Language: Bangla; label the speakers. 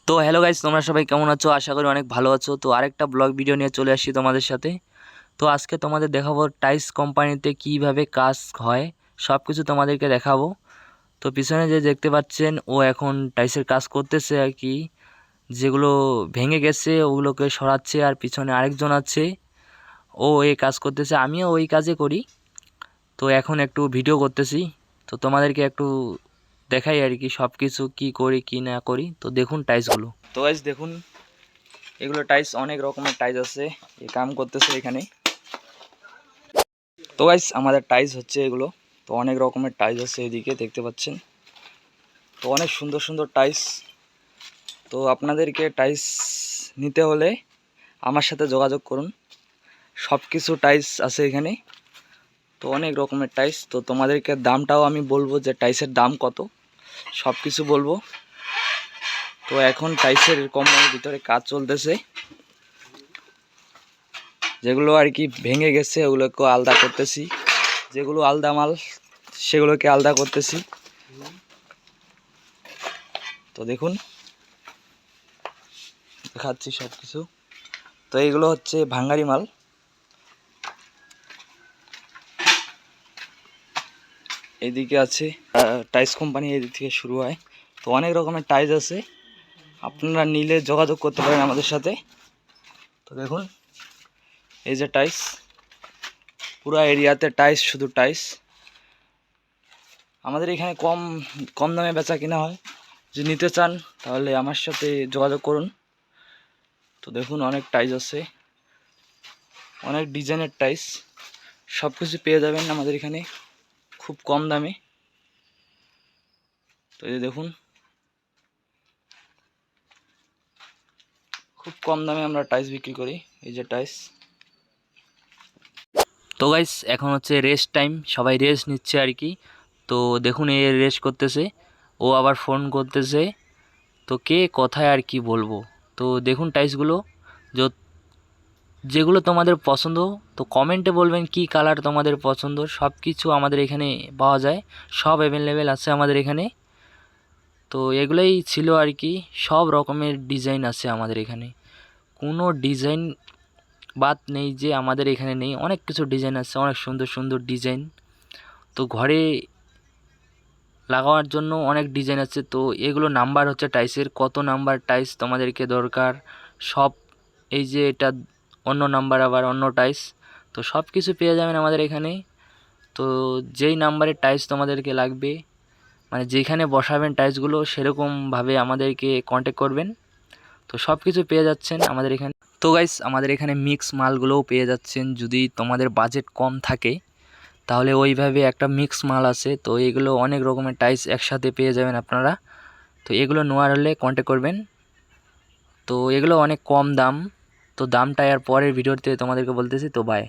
Speaker 1: তো হ্যালো গাইস, তোমরা সবাই কেমন আছো? আশা করি অনেক ভালো আছো। তো আরেকটা ব্লগ ভিডিও নিয়ে চলে আসছি তোমাদের সাথে। তো আজকে তোমাদের দেখাবো টাইস কোম্পানিতে কিভাবে কাজ হয়, সব কিছু তোমাদেরকে দেখাবো। তো পিছনে যে দেখতে পাচ্ছেন, ও এখন টাইসের কাজ করতেছে আর কি। যেগুলো ভেঙে গেছে ওগুলোকে সরাচ্ছে, আর পিছনে আরেকজন আছে, ও এই কাজ করতেছে। আমিও ওই কাজে করি। তো এখন একটু ভিডিও করতেছি, তো তোমাদেরকে একটু দেখাই আর কি সব কিছু কী করি কী না করি। তো দেখুন টাইসগুলো। তো গাইস দেখুন, এগুলো টাইস, অনেক রকমের টাইস আছে, এই কাম করতেছে এখানে। তো গাইস আমাদের টাইস হচ্ছে এগুলো। তো অনেক রকমের টাইস আছে, এদিকে দেখতে পাচ্ছেন। তো অনেক সুন্দর সুন্দর টাইস। তো আপনাদেরকে টাইস নিতে হলে আমার সাথে যোগাযোগ করুন। সব কিছু টাইস আছে এখানে। তো অনেক রকমের টাইস। তো তোমাদেরকে দামটাও আমি বলবো যে টাইসের দাম কত, সব কিছু বলবো। তো এখন টাইসের কোম্পানির ভিতরে কাজ চলতেছে। যেগুলো আর কি ভেঙে গেছে ওগুলোকে আলাদা করতেছি, যেগুলো আলাদা মাল সেগুলোকে আলাদা করতেছি। তো দেখুন, দেখাচ্ছি সব কিছু। তো এইগুলো হচ্ছে ভাঙ্গারি মাল। এইদিকে আছে টাইস কোম্পানি, এদিক থেকে শুরু হয়। তো অনেক রকমের টাইস আছে, আপনারা নিলে যোগাযোগ করতে পারেন আমাদের সাথে। তো দেখুন, এই যে টাইস, পুরো এরিয়াতে টাইস, শুধু টাইস। আমাদের এখানে কম কম দামে বেচা কিনা হয়। যদি নিতে চান তাহলে আমার সাথে যোগাযোগ করুন। তো দেখুন, অনেক টাইস আছে, অনেক ডিজাইনের টাইস, সব কিছু পেয়ে যাবেন আমাদের এখানে খুব কম দামে। তো এই দেখুন, খুব কম দামে আমরা টাইস বিক্রি করি। এই যে টাইস। তো গাইস এখন হচ্ছে রেস্ট টাইম, সবাই রেস্ট নিচ্ছে আর কি। তো দেখুন, এ রেস্ট করতেছে, ও আবার ফোন করতেছে। তো কে কোথায় আর কি বলবো। তো দেখুন টাইসগুলো, যেগুলো তোমাদের পছন্দ, তো কমেন্টে বলবেন কি কালার তোমাদের পছন্দ। সব কিছু আমাদের এখানে পাওয়া যায়, সব অ্যাভেলেবেল আছে আমাদের এখানে। তো এগুলোই ছিল আর কি, সব রকমের ডিজাইন আছে আমাদের এখানে, কোনো ডিজাইন বাদ নেই যে আমাদের এখানে নেই। অনেক কিছু ডিজাইন আছে, অনেক সুন্দর সুন্দর ডিজাইন। তো ঘরে লাগানোর জন্য অনেক ডিজাইন আছে। তো এগুলো নাম্বার হচ্ছে টাইসের, কত নাম্বার টাইস তোমাদেরকে দরকার সব। এই যে এটা অন্য নাম্বার, আবার অন্য টাইস। তো সব কিছু পেয়ে যাবেন আমাদের এখানে। তো যেই নাম্বারের টাইস তোমাদেরকে লাগবে, মানে যেখানে বসাবেন টাইসগুলো, সেরকমভাবে আমাদেরকে কন্ট্যাক্ট করবেন। তো সব কিছু পেয়ে যাচ্ছেন আমাদের এখানে। তো গাইস আমাদের এখানে মিক্স মালগুলোও পেয়ে যাচ্ছেন। যদি তোমাদের বাজেট কম থাকে তাহলে ওইভাবে একটা মিক্স মাল আছে। তো এগুলো অনেক রকমের টাইস একসাথে পেয়ে যাবেন আপনারা। তো এগুলো নেওয়ার হলে কন্ট্যাক্ট করবেন। তো এগুলো অনেক কম দাম। তো দামটা আর পরের ভিডিওতে তোমাদেরকে বলতেছি। তো বাই।